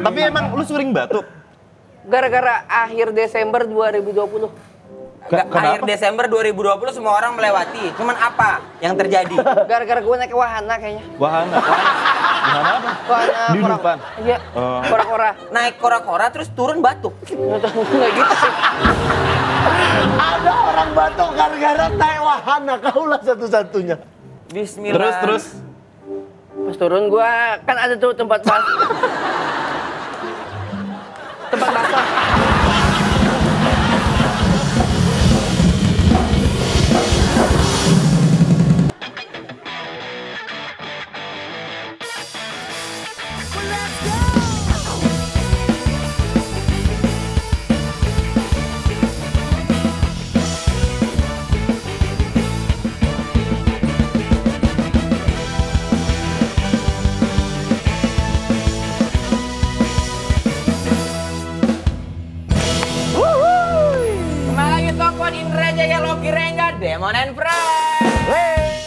Tapi emang lu sering batuk? Gara-gara akhir Desember 2020. Akhir Desember 2020 semua orang melewati. Cuman apa yang terjadi? Gara-gara gue naik wahana kayaknya. Wahana? Wahana apa? Wahana Di depan? Iya, kora-kora. Naik kora-kora terus turun batuk. Nggak gitu sih. Ada orang batuk gara-gara naik wahana, kaulah satu-satunya. Bismillah. Terus? Pas turun gue, kan ada tuh tempat basah. Tempat basah. Indra Jaya Loki Rengga Demon and Friends.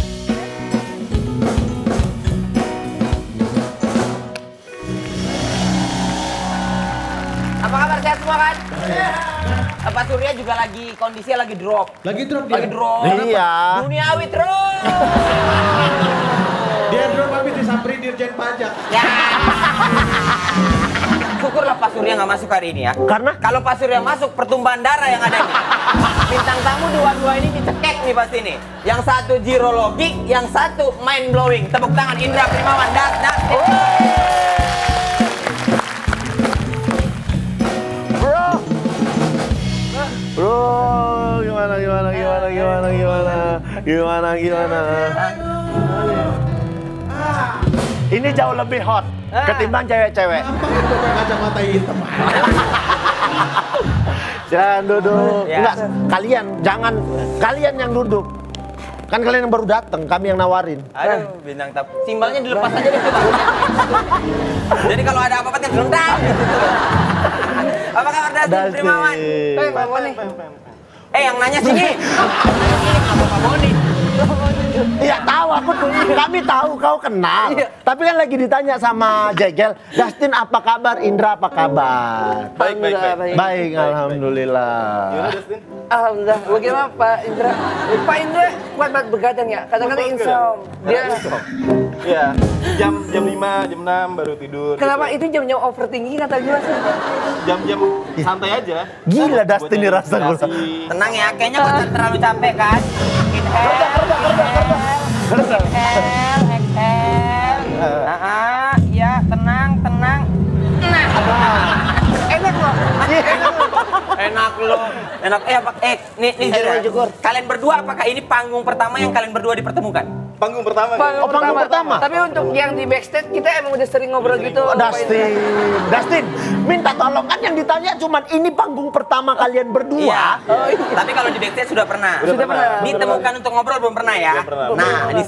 Apa kabar, sehat semua kan? Pak Surya juga kondisinya lagi drop. Lagi drop dia? Lagi drop. Iya. Duniawi terus. Dia drop habis disamperin Dirjen Pajak. Ya. Syukurlah Pak Surya nggak masuk hari ini ya. Karena? Kalau Pak Surya masuk, pertumpahan darah yang ada nih. Bintang tamu dua-dua ini dicekek nih pasti nih. Yang satu jirologi, yang satu mind blowing. Tepuk tangan Indra Primawan. Bro, gimana? Ini jauh lebih hot ketimbang cewek-cewek. Ngapain pakai kacamata hitam? Jangan duduk. Ya. Enggak, kalian yang duduk. Kan kalian yang baru datang, kami yang nawarin. Aduh, bintang tamu. Simbalnya dilepas aja deh coba. Jadi kalau ada apa-apa kan gerendang. Apa kabar Dustin Primawan? Pak Boni. Yang nanya sini. Apa Pak Boni? Iya tahu, kami tahu kau kenal. Tapi kan lagi ditanya sama Jegel, Dustin apa kabar, Indra apa kabar? Baik. Baik, alhamdulillah. Gimana Dustin? Alhamdulillah. Bagaimana Pak Indra? Pak Indra kuat banget begadang ya? Kadang-kadang insom. Dia Iya, jam 5, jam 6 baru tidur. kenapa itu jam-jam overthinking kata gue sih? Jam-jam santai aja. Gila Buat Dustin ini rasa gue. inspirasi. Tenang ya, kayaknya kau terlalu capek kan? Exhale. Ya, tenang. Nah, Enak loh. enak. Nih, kalian berdua apakah ini panggung pertama yang kalian berdua dipertemukan? Panggung pertama. Panggung pertama. Tapi untuk yang di backstage kita emang udah sering ngobrol gitu. Pak Indra. Dustin, minta tolong kan yang ditanya cuman ini panggung pertama kalian berdua. Iya. Tapi kalau di backstage sudah pernah. Sudah pernah. Ditemukan untuk ngobrol belum pernah ya? Belum pernah. Nah, ini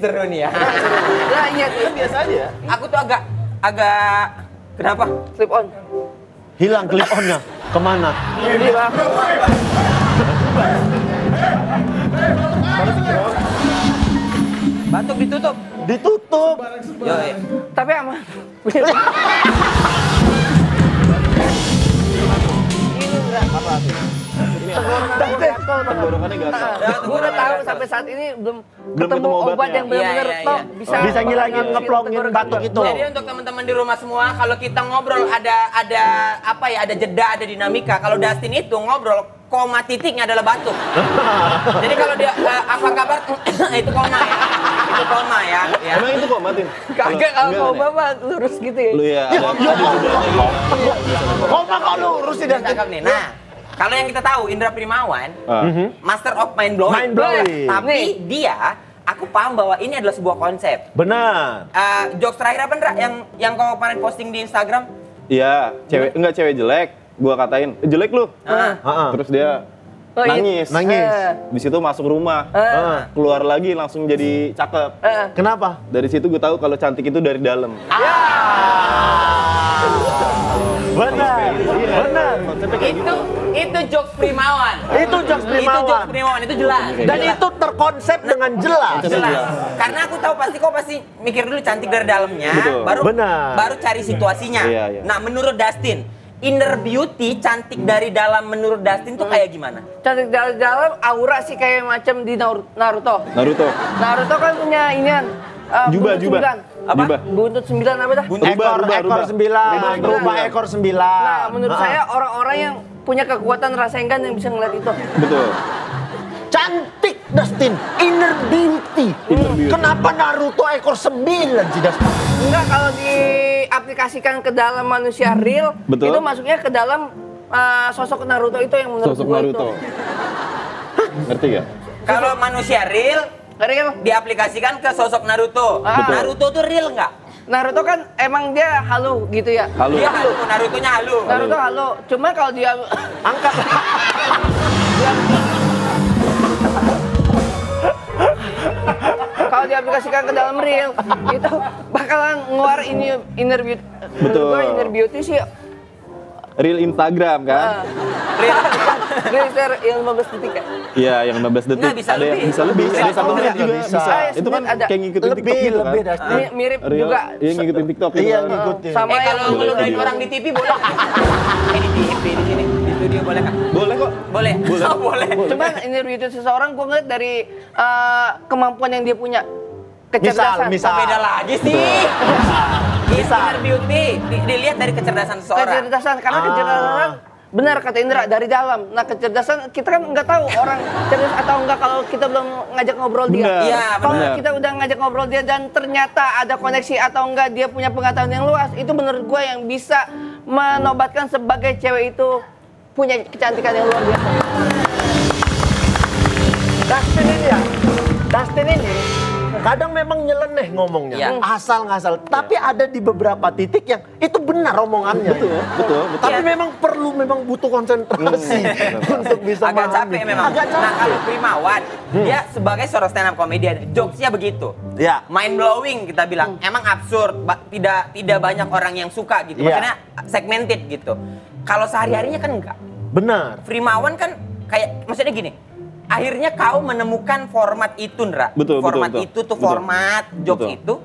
seru nih ya. Nah, iya tuh. Biasa aja. Aku tuh agak kenapa? Slip on. Hilang clip on-nya. Kemana? Ini Bang. Batuk ditutup. Ditutup. Yoi. Tapi aman. Ini enggak. Apa sih? Tenggorokannya gatal. Gue udah tahu sampai saat ini belum ketemu ketemu obat obatnya. yang benar-benar Iya. top Bisa ngilangin ngeplongin batuk itu. Jadi untuk teman-teman di rumah semua, kalau kita ngobrol ada jeda, ada dinamika. Kalau Dustin itu ngobrol, koma titiknya adalah batuk. Jadi kalau dia apa kabar, itu koma ya. Itu koma ya. Emang itu kok matiin? Kagak kalau koma mah lurus gitu ya. Lu ya. Koma kau lurus sih Dustin. Cakep nih. Nah, kalau yang kita tahu Indra Primawan, Master of Mind Blowing. Mind blowing. Tapi dia, aku paham bahwa ini adalah sebuah konsep. Benar. Jokes terakhir apa Indra yang kau kemarin posting di Instagram? Iya, cewek jelek. Gua katain, jelek lu. Terus dia nangis. Di situ masuk rumah. Keluar lagi langsung jadi cakep. Kenapa? Dari situ gue tahu kalau cantik itu dari dalam. Benar. Itu jokes Primawan. Itu jokes Primawan. Itu jelas. Dan itu terkonsep dengan jelas. Jelas. Karena aku tahu kau pasti mikir dulu cantik dari dalamnya, baru cari situasinya. Nah, menurut Dustin, inner beauty cantik dari dalam menurut Dustin tuh kayak gimana? Cantik dari dalam aura sih kayak macam di Naruto. Naruto kan punya inian. Jubah. Apa? Buntut 9 apa dah? Ekor 9. Rubah ekor 9. Nah, menurut saya orang-orang yang punya kekuatan Rasengan yang bisa ngeliat itu. Betul. Cantik Dustin, inner beauty. Kenapa Naruto ekor 9 sih Dustin? Enggak, kalau diaplikasikan ke dalam manusia real, itu masuknya ke dalam sosok Naruto itu yang menurut sosok gue Naruto. Ngerti gak? Kalau manusia real diaplikasikan ke sosok Naruto. Naruto tuh real nggak? Naruto kan emang dia halu gitu ya. Dia halu, Naruto-nya halu. Naruto halu. Cuma kalau dia angkat kalau diaplikasikan ke dalam real itu bakalan ngeluar inner beauty. Betul. Menurut gue inner beauty sih Real Instagram kan? Real 15 detik kan? Iya, yang 15 detik. Nggak, bisa ada yang lebih. bisa lebih, ada 1 menit juga bisa. Itu kan Ada. kayak ngikutin TikTok gitu kan? Mirip Real, juga. iya ngikutin TikTok gitu. Iya, kan? ngikutin. Sama yang kalau ngeludahin orang di TV boleh nggak? Di TV, di sini, di studio boleh nggak? Boleh kok. Boleh. Boleh. Cuman inner beauty seseorang gue ngeliat dari kemampuan yang dia punya. Kecerdasan. Misal. Beda lagi sih. Inner beauty dilihat dari kecerdasan seseorang. Kecerdasan, karena kecerdasan benar kata Indra dari dalam. Nah, kecerdasan kita kan nggak tahu orang cerdas atau enggak kalau kita belum ngajak ngobrol dia. Iya, Kalau benar. kita udah ngajak ngobrol dia dan ternyata ada koneksi atau enggak dia punya pengetahuan yang luas, itu menurut gue yang bisa menobatkan sebagai cewek itu punya kecantikan yang luar biasa. Dustin ini kadang memang nyeleneh ngomongnya, Iya. asal ngasal. Tapi ada di beberapa titik yang itu benar omongannya. Betul. Tapi memang butuh konsentrasi untuk bisa Agak memahami. capek memang. Agak capek. Nah, kalau Primawan, dia sebagai seorang stand up comedian, jokesnya begitu. Ya. Mind blowing kita bilang. Emang absurd, tidak banyak orang yang suka gitu. Iya. Maksudnya segmented gitu. Kalau sehari-harinya kan enggak. Benar. Primawan kan kayak maksudnya gini. Akhirnya kau menemukan format itu, Ndra. Format itu tuh format jokes itu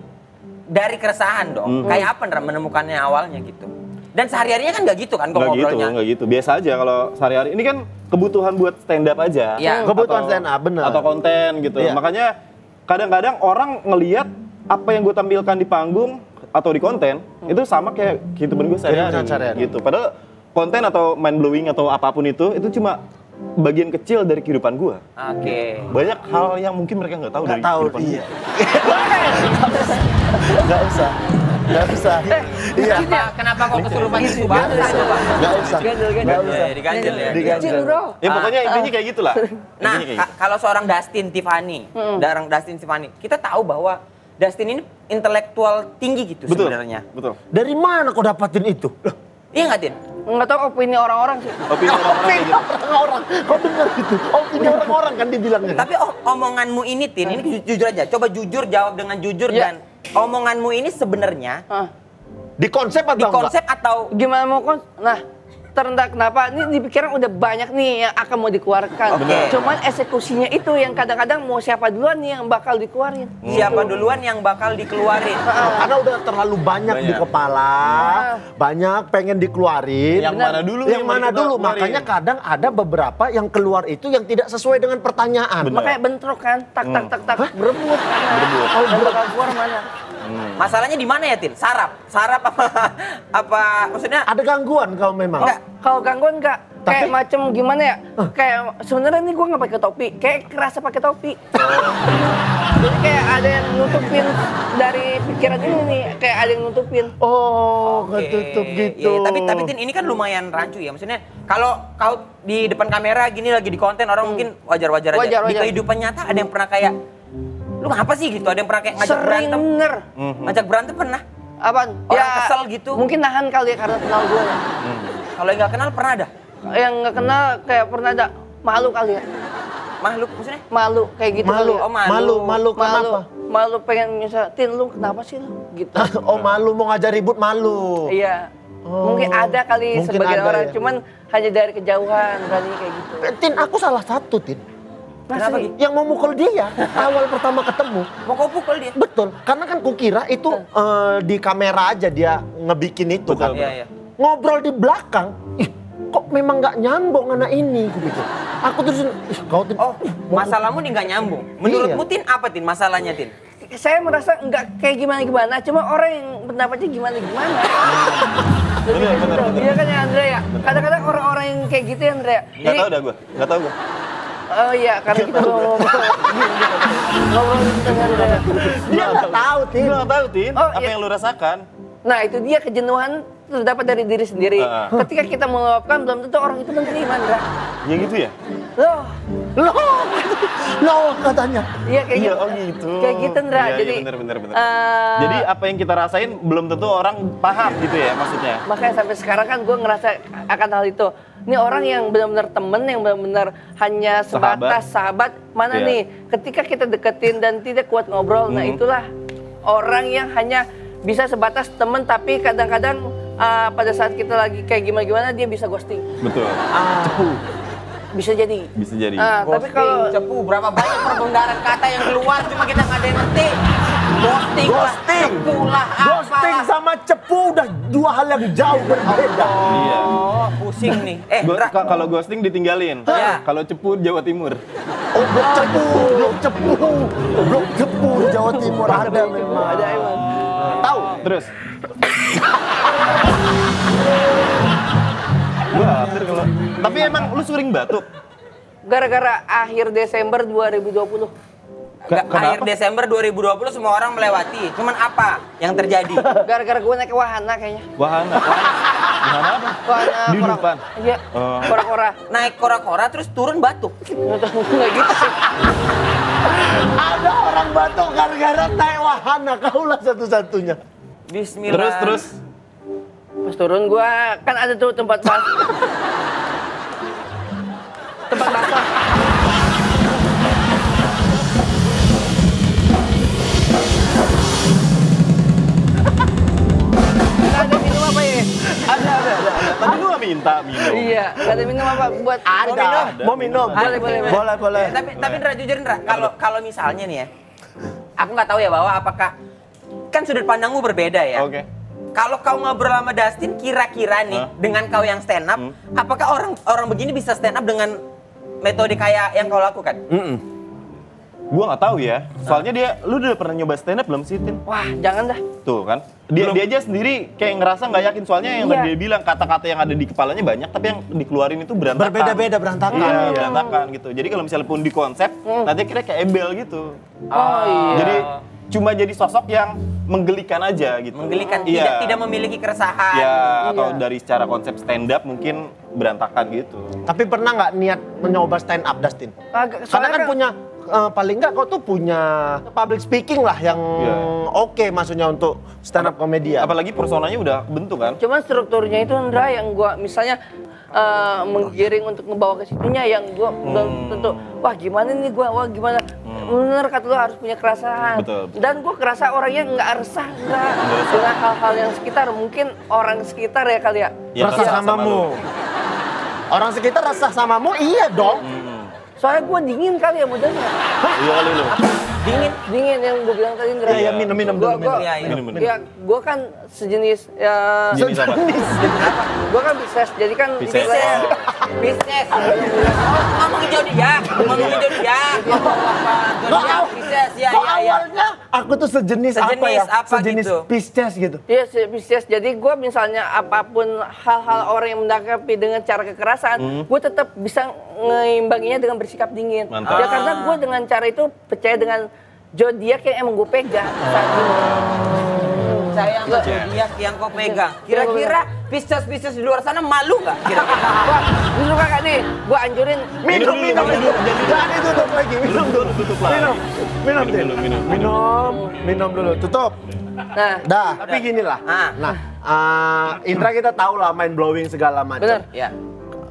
dari keresahan dong. Kayak apa, Ndra, menemukannya awalnya gitu. Dan sehari-harinya kan nggak gitu kan ngobrolnya. Nggak gitu. Biasa aja kalau sehari-hari. Ini kan kebutuhan buat stand up aja. Iya. Kebutuhan stand up, benar. Atau konten gitu. Iya. Makanya kadang-kadang orang ngelihat apa yang gue tampilkan di panggung atau di konten itu sama kayak kehidupan gue sehari-hari gitu. Padahal konten atau mind blowing atau apapun itu cuma bagian kecil dari kehidupan gua. Oke. Banyak hal yang mungkin mereka nggak tahu dari kehidupan iya. gua. Nggak usah. Iya. Kenapa kok kesurupan itu banget? Nggak usah. Diganjel ya. Kecil bro. Ya pokoknya intinya kayak gitulah. Nah, kalau seorang Dustin Tiffany, kita tahu bahwa Dustin ini intelektual tinggi gitu sebenarnya. Betul. Dari mana kau dapatin itu? Iya nggak, Tin? Nggak tahu opini orang-orang sih. Opini Orang-orang. Kau dengar itu? Opini orang-orang kan dibilangnya. Tapi omonganmu ini, Tin, ini jujur aja. Coba jujur, jawab dengan jujur. Dan omonganmu ini sebenarnya Di konsep atau di konsep atau Gimana mau Nah, terendah kenapa? Ini di pikiran udah banyak nih yang akan mau dikeluarkan. Cuman eksekusinya itu yang kadang-kadang mau siapa duluan nih yang bakal dikeluarin. siapa duluan yang bakal dikeluarin? Karena udah terlalu banyak di kepala, banyak pengen dikeluarin. Yang mana dulu? Yang mana dulu? Makanya kadang ada beberapa yang keluar itu yang tidak sesuai dengan pertanyaan. Makanya bentrok kan, tak berebut. Oh, bakal keluar mana? Masalahnya di mana ya, Tin? Sarap apa maksudnya? Ada gangguan kau memang. Enggak, kalau gangguan enggak. Kayak macem gimana ya? Kayak sebenarnya ini gue nggak pakai topi, kayak kerasa pakai topi. Jadi kayak ada yang nutupin dari pikiran ini nih, kayak ada yang nutupin. Oh, ketutup gitu. Iya, tapi Tin, ini kan lumayan rancu ya. Maksudnya kalau kau di depan kamera gini lagi di konten orang mungkin wajar-wajar aja. Di kehidupan nyata ada yang pernah kayak lu ngapa sih gitu? Ada yang pernah kayak ngajak berantem? Bener. Ngajak berantem pernah? Apaan? Orang kesel gitu. Mungkin nahan kali ya karena kenal gue. Kalau yang nggak kenal pernah ada? Yang nggak kenal kayak pernah ada malu kali ya. Makhluk maksudnya? Malu kayak gitu. Malu. kali ya. Oh, malu. Malu kenapa? Malu pengen misal, Tin lu kenapa sih lu? Gitu. Oh, malu mau ngajak ribut malu. Iya. Mungkin ada kali Mungkin sebagian ada orang, ya. cuman hanya dari kejauhan berani kayak gitu. Tin, aku salah satu, Tin. Kenapa? Yang mau mukul dia awal pertama ketemu. Mau kau pukul dia? Betul, karena kan kukira itu di kamera aja dia ngebikin itu kan. Iya, iya. Ngobrol di belakang, ih kok memang nggak nyambung anak ini, aku pikir. Aku terus, ih kau Tin. Oh, masalahmu nih nggak nyambung. Menurutmu Iya. Tin apa Tin masalahnya Tin? Saya merasa nggak kayak gimana-gimana, cuma orang yang pendapatnya gimana-gimana. Bener. Iya kan ya Andre ya? Kadang-kadang orang-orang yang kayak gitu ya Andre ya? Nggak tahu dah gue, nggak tahu gue. Oh iya, karena kita ngobrol tentang Andre ya. Dia nggak tahu, Tin. Gue nggak tahu, Tin. Oh, Apa iya. yang lu rasakan? Nah itu dia kejenuhan terdapat dari diri sendiri. Ketika kita meluapkan, belum tentu orang itu menerima Andre. Ya gitu ya? Loh katanya. Iya kayak Iya, gitu. oh gitu. Kayak gitu Ndra. Iya, Jadi iya, bener. eh, Jadi apa yang kita rasain belum tentu orang paham gitu ya maksudnya. makanya sampai sekarang kan gue ngerasa akan hal itu. Ini orang yang benar-benar temen, yang benar-benar hanya sebatas sahabat. Mana Iya. nih? Ketika kita deketin dan tidak kuat ngobrol, nah itulah orang yang hanya bisa sebatas temen, tapi kadang-kadang pada saat kita lagi kayak gimana-gimana dia bisa ghosting. Betul. Bisa jadi. Bisa jadi. Tapi kalau cepu, berapa banyak perbendaharaan kata yang keluar cuma kita nggak ada yang ngerti. Ghosting lah, cepu lah, Ghosting apalah. sama cepu udah dua hal yang jauh berbeda. Iya. Oh, pusing nih. Ndra, Kalau ghosting ditinggalin. Iya. Kalau cepu Jawa Timur. Oh, blok cepu Jawa Timur ada memang. ada emang. Tahu? Terus. Gua hampir kalau. Tapi emang lu sering batuk. Gara-gara akhir Desember 2020. akhir Desember 2020 semua orang melewati. Cuman apa yang terjadi? Gara-gara gue naik ke wahana kayaknya. Wahana. Wahana apa? Wahana Di depan. Iya. Oh. Kora-kora. Naik kora-kora terus turun batuk. Nggak gitu sih. Ada orang batuk gara-gara naik wahana, kaulah satu-satunya. Bismillah. Terus. Pas turun gua kan ada tuh tempat basah. Nggak ada minum apa ya? Ada. Tadi gua nggak minta minum. Iya, nggak ada minum apa buat Mau minum? Boleh. Tapi Ndra jujur Ndra, kalau misalnya nih ya, aku nggak tahu ya bahwa apakah kan sudut pandangmu berbeda ya. Oke. Kalau kau ngobrol sama Dustin, kira-kira nih dengan kau yang stand up, apakah orang begini bisa stand up dengan metode kayak yang kau lakukan? Gua nggak tahu ya. Soalnya lu udah pernah nyoba stand up belum sih, Tin? wah, jangan dah. Tuh kan. Dia aja sendiri kayak ngerasa nggak yakin soalnya yang tadi dia bilang kata-kata yang ada di kepalanya banyak tapi yang dikeluarin itu berantakan. Berbeda-beda, berantakan. Iya, berantakan gitu. Jadi kalau misalnya pun di konsep, nanti kira kayak embel gitu. Oh iya. Jadi cuma jadi sosok yang menggelikan aja gitu. Menggelikan, Iya. tidak memiliki keresahan. Ya, atau Iya. dari secara konsep stand up mungkin berantakan gitu. Tapi pernah nggak niat mencoba stand up, Dustin? Agak- Karena soalnya kan punya, paling nggak kau tuh punya public speaking lah yang Iya. oke maksudnya untuk stand up komedian. Apalagi personanya udah bentuk kan. Cuman strukturnya itu Ndra yang gua misalnya menggiring untuk ngebawa ke situnya yang gua belum tentu wah gimana nih gua gimana bener kata lu harus punya kerasahan. Betul. Dan gua kerasa orangnya nggak resah Ndra dengan hal-hal yang sekitar, mungkin orang sekitar ya kali ya. Ya, Resah samamu. Orang sekitar resah samamu, iya dong. Soalnya gua dingin kali ya modelnya. Iya kali lu. Dingin yang gua bilang tadi Ndra. Iya, minum dulu, minum. Iya, iya. Minum. Ya, gua kan sejenis ya Jenis apa? gua kan Pisces, jadi kan Pisces. istilahnya- Bisnis. Ngomongin zodiak, ngomongin zodiak. Zodiak, Pisces, ya, Kok ya, ya. awalnya aku tuh sejenis apa Sejenis ya? apa Sejenis gitu? Pisces gitu. Iya, Pisces. Jadi gue misalnya apapun hal-hal orang yang menanggapi dengan cara kekerasan, gue tetap bisa ngeimbanginya dengan bersikap dingin. Mantap. Ya karena gue dengan cara itu percaya dengan zodiak yang emang gue pegang saat ini. Saya sama zodiak yang kau pegang. Kira-kira Pisces di luar sana malu nggak? Kira-kira. Wah, lu suka gak nih? Gue anjurin Minum dulu. Jangan ditutup lagi. Minum dulu, tutup lah. Minum Minum. Minum dulu. Tutup. Nah, Dah, tapi gini lah. Ah. Nah, Indra kita tahu lah mind blowing segala macam. bener. Ya.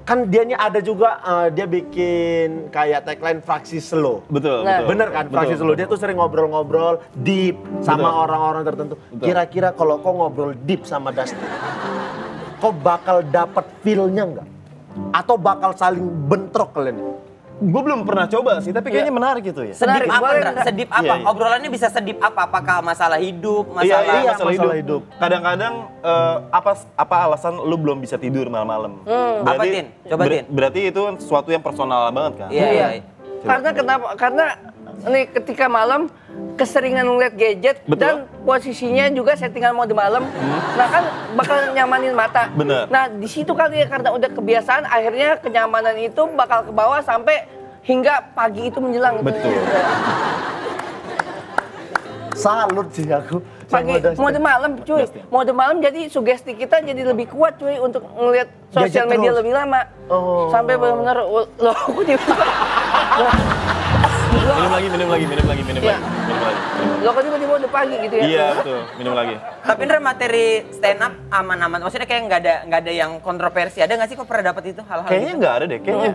Kan dianya ada juga dia bikin kayak tagline fraksi slow. Betul, Nah. betul. Bener kan? Fraksi Betul, slow. Dia tuh sering ngobrol-ngobrol deep sama Betul. orang-orang tertentu. Betul. Kira-kira kalau kau ngobrol deep sama Dustin, kau bakal dapat feel-nya nggak? Atau bakal saling bentrok kalian? Gue belum pernah coba sih, tapi kayaknya menarik gitu ya. Sedip Menarik, apa, boleh, Ndra? Ndra. Sedip apa? Iya, iya. Obrolannya bisa sedip apa? Apakah masalah hidup, Iya, masalah... masalah hidup. Kadang-kadang apa alasan lu belum bisa tidur malam-malam? Apa, Tin? Coba, Tin. Berarti itu sesuatu yang personal banget kan? Iya, iya. Karena kenapa? Karena nih ketika malam keseringan ngeliat gadget Betul. dan posisinya juga settingan mode malam, nah kan bakal nyamanin mata. Bener. Nah di situ kali ya karena udah kebiasaan, akhirnya kenyamanan itu bakal ke bawah sampai hingga pagi itu menjelang. Betul. Salut sih aku. Pagi mode malam cuy, mode malam jadi sugesti kita jadi lebih kuat cuy untuk ngelihat sosial Gadget media terus. lebih lama. Oh. Sampai benar-benar loh aku tiba-tiba Minum lagi. Iya. Lo kan tiba-tiba udah pagi gitu ya. Iya betul, minum lagi. Tapi Ndra, materi stand up aman-aman. Maksudnya kayak nggak ada yang kontroversi. Ada nggak sih kok pernah dapat itu hal-hal Kayaknya gitu? nggak ada deh, kayaknya.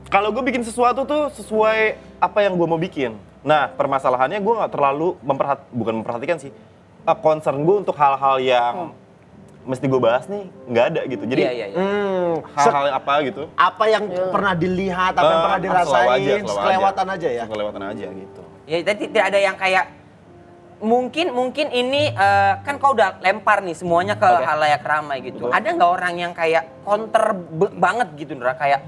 Kalau gue bikin sesuatu tuh sesuai apa yang gue mau bikin. Nah, permasalahannya gue nggak terlalu bukan memperhatikan sih. Concern gue untuk hal-hal yang mesti gue bahas nih nggak ada gitu. Jadi Iya. hal-hal apa gitu. Apa yang pernah dilihat, apa yang pernah dirasain, selalu kelewatan aja ya? Kelewatan aja gitu. Ya, tadi tidak ada yang kayak mungkin ini kan kau udah lempar nih semuanya ke Oke. halayak ramai gitu. Betul. Ada nggak orang yang kayak counter banget gitu, Ndra? Kayak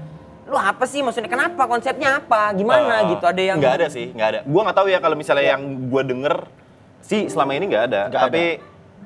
lu apa sih maksudnya? Kenapa konsepnya apa? Gimana gitu? Ada yang Nggak ada sih, nggak ada. Gue nggak tahu ya kalau misalnya yang gue denger sih selama ini nggak ada. Nggak Tapi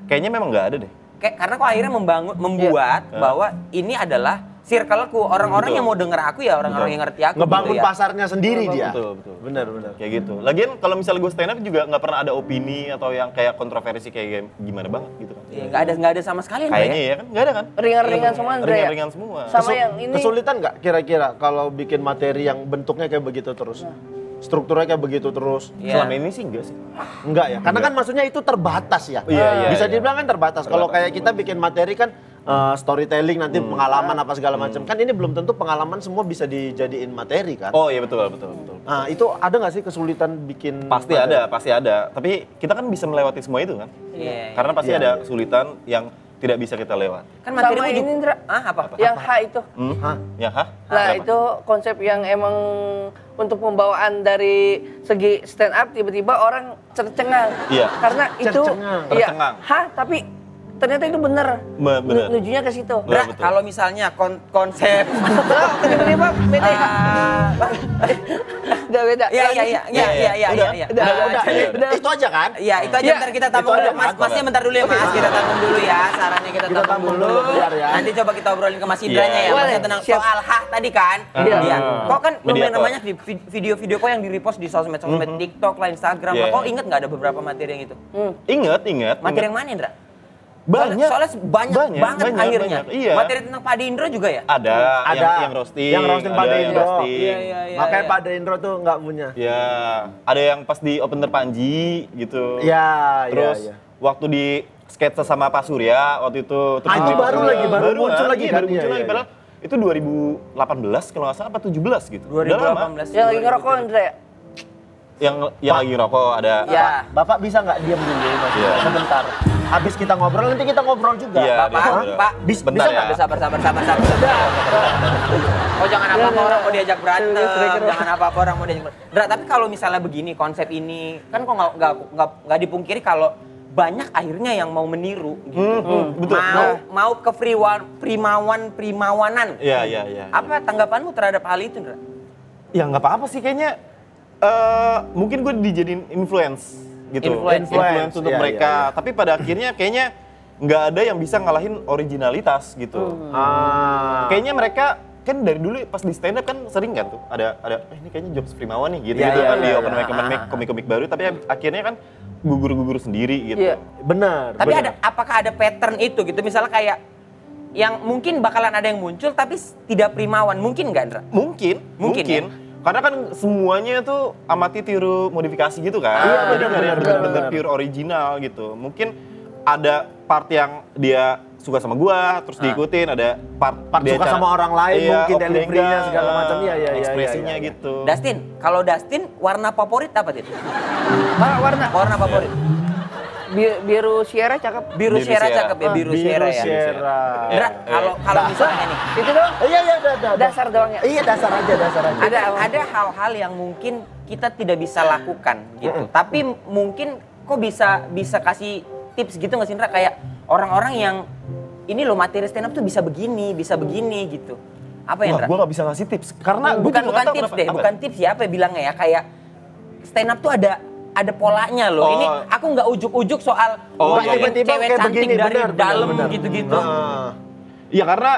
kayaknya memang nggak ada deh. Kayak karena kok akhirnya membuat bahwa ini adalah circleku, orang-orang Betul. yang mau denger aku ya orang-orang Betul. yang ngerti aku. Ngebangun gitu ya. pasarnya sendiri dia. Betul. Benar. Kayak gitu. Lagian kalau misalnya gue stand up juga nggak pernah ada opini atau yang kayak kontroversi kayak gimana banget gitu kan. Iya, nggak ada sama sekali Ndra, Kayaknya ya kan, nggak ada kan? Ringan-ringan semua Ndra ya. Ringan-ringan semua. Sama yang ini. Kesulitan nggak kira-kira kalau bikin materi yang bentuknya kayak begitu terus? Strukturnya kayak begitu terus? Iya. Selama ini sih enggak sih. Enggak ya? Karena kan maksudnya itu terbatas ya? Iya, Bisa iya. dibilang kan terbatas. Kalau kayak kita bikin materi kan storytelling nanti pengalaman apa segala macam. Kan ini belum tentu pengalaman semua bisa dijadiin materi kan? Oh iya betul. Nah itu ada nggak sih kesulitan bikin Pasti materi? pasti ada. Tapi kita kan bisa melewati semua itu kan. Iya. Karena pasti Iya, ada iya. kesulitan yang tidak bisa kita lewati. Kan materi Sama ini Ndra. apa? Yang H itu. Hah? Ya, hah? Nah Kenapa? itu konsep yang emang untuk pembawaan dari segi stand up tiba-tiba orang tercengang. Iya. Karena itu Tercengang. iya. Tercengang. Hah, tapi ternyata itu bener. Bener. Nujunya ke situ. Ndra, betul. kalau misalnya konsep Loh, tiba-tiba beda ya. Udah beda. Iya. Udah. Itu aja kan? Iya, itu aja Iya. bentar kita tampung Itu aja, dulu. Mas, kan? Masnya bentar dulu ya, Mas. Kita tampung dulu ya. Sarannya kita Kita tampung tampung dulu. dulu, biar ya. Nanti coba kita obrolin ke Mas Indranya Iya. ya. Masnya Boleh, tenang siap. soal hah tadi kan. Iya. Iya. Kok kan lumayan Mediator. banyak di video-video kok yang di-repost di sosmed TikTok lah, Instagram. Iya. Kok inget nggak ada beberapa materi yang itu? Ingat. Materi yang mana, Indra? Banyak. Soalnya banyak banget akhirnya. banyak. Iya. Materi tentang Pak Indro juga ya? Ada. Ada. Yang roasting. Yang roasting ada Pak yang Indro. roasting. Iya. Makanya Pak Indro tuh nggak punya. Ya, ada yang pas di opener Panji gitu. Iya, Terus iya. waktu di sketsa sama Pak Surya waktu itu. Terus Ah, itu di- baru lagi, baru muncul lagi kan? Baru muncul Iya, lagi, iya. padahal itu 2018 kalau nggak salah apa 17 gitu. Udah lama. 2018. Yang lagi ngerokok Ndra ya? Yang lagi rokok ada. Ya. Bapak bisa nggak diam dulu Mas? Iya. Sebentar. Habis kita ngobrol, nanti kita ngobrol juga. Iya, Pak, dia- Pak, Bisa bentar ya. nggak? Sabar. Oh jangan apa-apa orang mau diajak berantem, jangan apa-apa orang mau diajak berantem. Dra, tapi kalau misalnya begini konsep ini, kan kok nggak dipungkiri kalau banyak akhirnya yang mau meniru gitu. betul. Mau ke primawanan. Iya. Apa tanggapanmu terhadap hal itu, Dra? Ya nggak apa-apa sih kayaknya. Mungkin gue dijadiin influence gitu. Influence. Untuk Iya, mereka. iya, iya. Tapi pada akhirnya kayaknya nggak ada yang bisa ngalahin originalitas gitu. Kayaknya mereka kan dari dulu pas di stand up kan sering kan tuh ada ini kayaknya jokes Primawan nih gitu Iya, kan iya, di iya, open mic komik-komik baru tapi akhirnya kan gugur-gugur sendiri gitu. Iya. Benar. Tapi benar. apakah ada pattern itu gitu? Misalnya kayak yang mungkin bakalan ada yang muncul tapi tidak primawan, mungkin nggak, Dra? Mungkin. ya? Karena kan semuanya tuh amati tiru modifikasi gitu kan. Iya, Jadi benar, nggak ada benar, benar-benar benar. pure original gitu. Mungkin ada part yang dia suka sama gua, terus diikutin, ada part dia suka sama orang lain, mungkin opening delivery-nya enggak, segala macam. Iya, ekspresinya iya. gitu. Dustin, kalau Dustin warna favorit apa, Tin? Warna. Warna favorit. Biru Sierra cakep. Biru Sierra cakep ya, Biru Sierra ya. Indra, kalau misalnya nih. Itu doang. Iya, udah. Dasar doang ya. Iya, dasar aja. Ada hal-hal yang mungkin kita tidak bisa lakukan gitu. Tapi mungkin kok bisa kasih tips gitu nggak sih Indra? Kayak orang-orang yang ini loh materi stand up tuh bisa begini gitu. Apa ya Indra? Gue gak bisa ngasih tips karena bukan tips deh, bukan tips ya apa ya bilangnya ya, kayak stand up tuh ada polanya loh. Ini aku nggak ujuk-ujuk soal tiba-tiba cewek kayak cantik begini, dari benar, dalam benar. gitu-gitu. Iya karena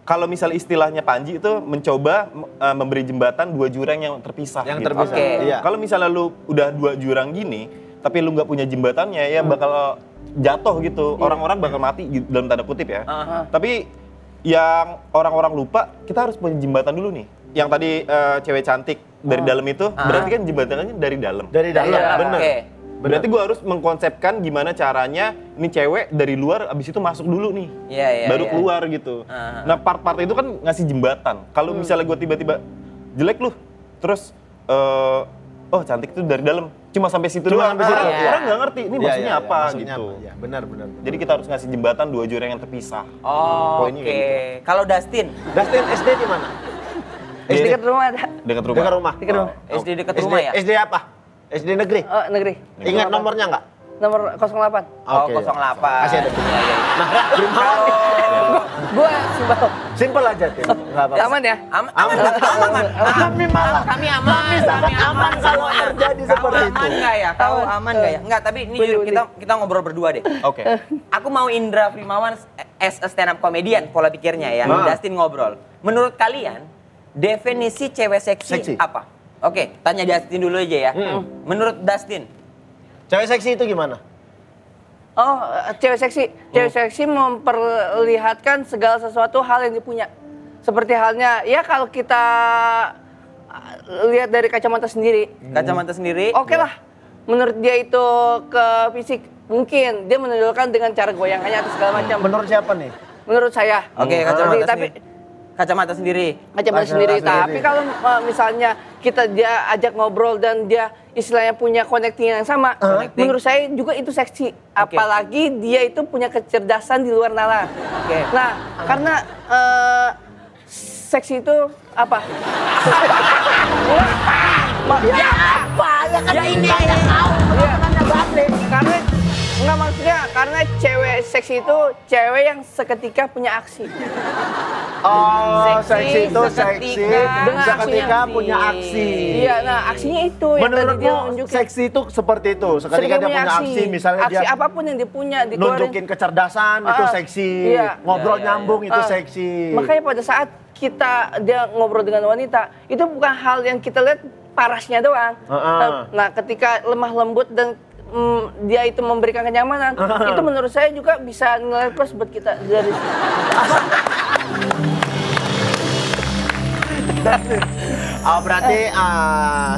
kalau misalnya istilahnya Panji itu mencoba memberi jembatan dua jurang yang terpisah. Yang gitu. terpisah. Oke. Iya. Kalau misalnya lu udah dua jurang gini, tapi lu nggak punya jembatannya, ya bakal jatuh gitu. Orang-orang bakal mati dalam tanda kutip ya. Tapi yang orang-orang lupa, kita harus punya jembatan dulu nih. Yang tadi cewek cantik dari dalam itu, berarti kan jembatannya dari dalam. Dari dalam, Iya, bener. oke. Berarti gue harus mengkonsepkan gimana caranya ini cewek dari luar abis itu masuk dulu nih. Iya, baru keluar gitu. Nah part-part itu kan ngasih jembatan. Kalau misalnya gue tiba-tiba jelek lu, terus oh cantik itu dari dalam. Cuma sampai situ doang. sampai situ. Orang nggak ngerti ini maksudnya apa maksudnya gitu. apa? Iya, benar. Jadi kita harus ngasih jembatan dua jurang yang terpisah. Oh, Poinnya oke. kayak gitu. Kalau Dustin, Dustin SD di mana? SD dekat rumah ada. Dekat rumah. Dekat rumah. Dekat rumah. SD dekat rumah ya? SD apa? SD negeri. Oh, negeri. Ingat nomornya nggak? Nomor 08. Oh, Oke. 08. Masih ada. Iya, iya. Nah, Brimawan nih. Gua simpel. Simple aja, Tim. Nggak apa-apa. Aman ya? Aman. Kami malah. Kami aman. sangat aman kalau semuanya. terjadi Kau seperti itu. aman nggak ya? Kau aman nggak ya? Enggak, tapi ini jujur kita ngobrol berdua deh. Oke. Aku mau Indra Primawan as a stand up comedian, pola pikirnya ya. Dustin ngobrol. Menurut kalian, definisi cewek seksi apa? Oke, tanya Dustin dulu aja ya. Menurut Dustin, Cewek seksi itu gimana? Oh, cewek seksi. Cewek seksi memperlihatkan segala sesuatu hal yang dia punya. Seperti halnya, ya kalau kita lihat dari kacamata sendiri. kacamata sendiri. Oke lah, menurut dia itu ke fisik. Mungkin dia menunjukkan dengan cara goyangannya atau segala macam. Menurut siapa nih? Menurut saya. Oke, kacamata Tapi sendiri. Kacamata sendiri. kacamata sendiri. Tapi kalau misalnya kita dia ajak ngobrol dan dia istilahnya punya connecting yang sama, menurut saya juga itu seksi. Apalagi dia itu punya kecerdasan di luar nalar. Nah, karena seksi itu apa? Ya apa? Ya kan ini yang tahu. Karena enggak maksudnya karena cewek seksi itu cewek yang seketika punya aksi. Oh, seksi itu seksi dengan seketika aksi. punya aksi. Iya, nah aksinya itu yang tadi dia Menurutmu nunjukin. seksi itu seperti itu, seketika dia punya aksi, misalnya aksi dia apapun yang dia punya dikeluarin. nunjukin kecerdasan itu seksi, Iya. ngobrol nyambung itu seksi. Makanya pada saat dia ngobrol dengan wanita, itu bukan hal yang kita lihat parasnya doang. Nah, ketika lemah lembut dan dia itu memberikan kenyamanan, itu menurut saya juga bisa nilai plus buat kita dari Oh, berarti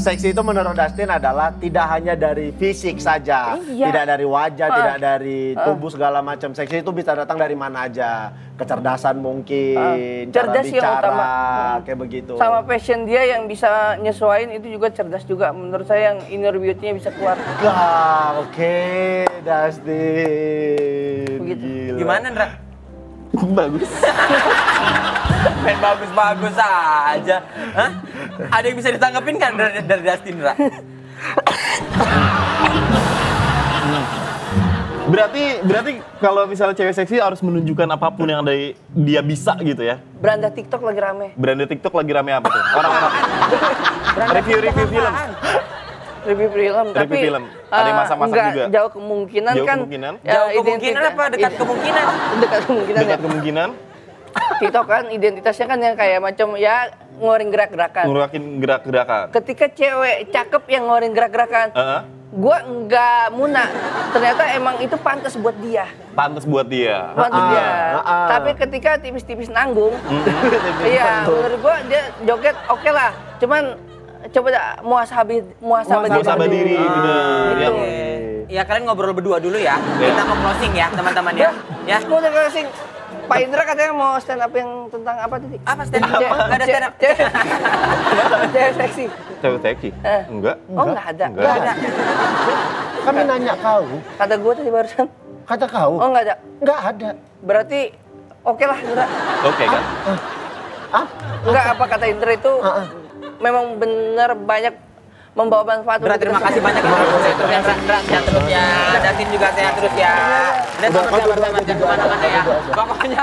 seksi itu menurut Dustin adalah tidak hanya dari fisik saja, Iya. tidak dari wajah, tidak dari tubuh segala macam. Seksi itu bisa datang dari mana aja, kecerdasan mungkin, cara cerdas yang bicara, utama. kayak begitu. Sama passion dia yang bisa nyesuaiin itu juga cerdas juga. Menurut saya yang inner beauty-nya bisa keluar. Oke, Dustin. Begitu. Gila. Gimana, Ndra? Bagus. Main bagus-bagus aja. Hah? Ada yang bisa ditanggepin kan dari Dustin, Ndra? Berarti kalau misalnya cewek seksi harus menunjukkan apapun yang dia bisa gitu ya. Beranda TikTok lagi rame. Beranda TikTok lagi rame apa tuh? Orang-orang review film. Review film, tapi film. Ada yang masak-masak nggak juga. jauh kemungkinan Jauh kan. kemungkinan? Jauh kemungkinan apa? Dekat kemungkinan? Dekat kemungkinan Dekat ya. kemungkinan TikTok kan identitasnya kan yang kayak macam ya ngeluarin gerak-gerakan. ngurakin gerak-gerakan. Ketika cewek cakep yang ngeluarin gerak-gerakan, Heeh. gua nggak muna. Ternyata emang itu pantas buat dia. Pantes buat dia. Pantas dia. Tapi ketika tipis-tipis nanggung, iya menurut gua dia joget oke lah. Cuman coba muhasabah diri, bener. Gitu. Ya kalian ngobrol berdua dulu ya. Kita mau closing ya, teman-teman ya. Ya. Gua udah closing. Pak Indra katanya mau stand up yang tentang apa tadi? Apa stand up? Enggak ada stand up. Cewek seksi. Cewek seksi? Enggak. Oh, nggak ada. Nggak ada. Kami nanya kau. Kata gue tadi barusan. Kata kau. Oh nggak ada. Nggak ada. Berarti oke lah Indra. Oke kan? Enggak apa kata Indra itu memang benar banyak membawa manfaat. Indra, terima kasih banyak ya. Indra, sehat terus ya. Datin juga sehat terus ya. Dan sama-sama jangan kemana-mana ya. Pokoknya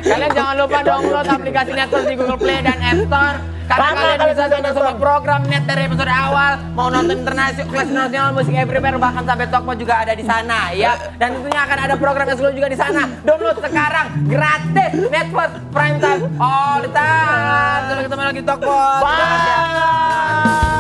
kalian jangan lupa download aplikasi Netflix di Google Play dan App Store. Karena kalian bisa nonton semua program net dari episode awal. Mau nonton internasional, kelas nasional, musik everywhere, bahkan sampai Tokpo juga ada di sana ya. Dan tentunya akan ada program eksklusif juga di sana. Download sekarang gratis Netflix Prime Time all the time. Sampai ketemu lagi di Tokpo. Bye.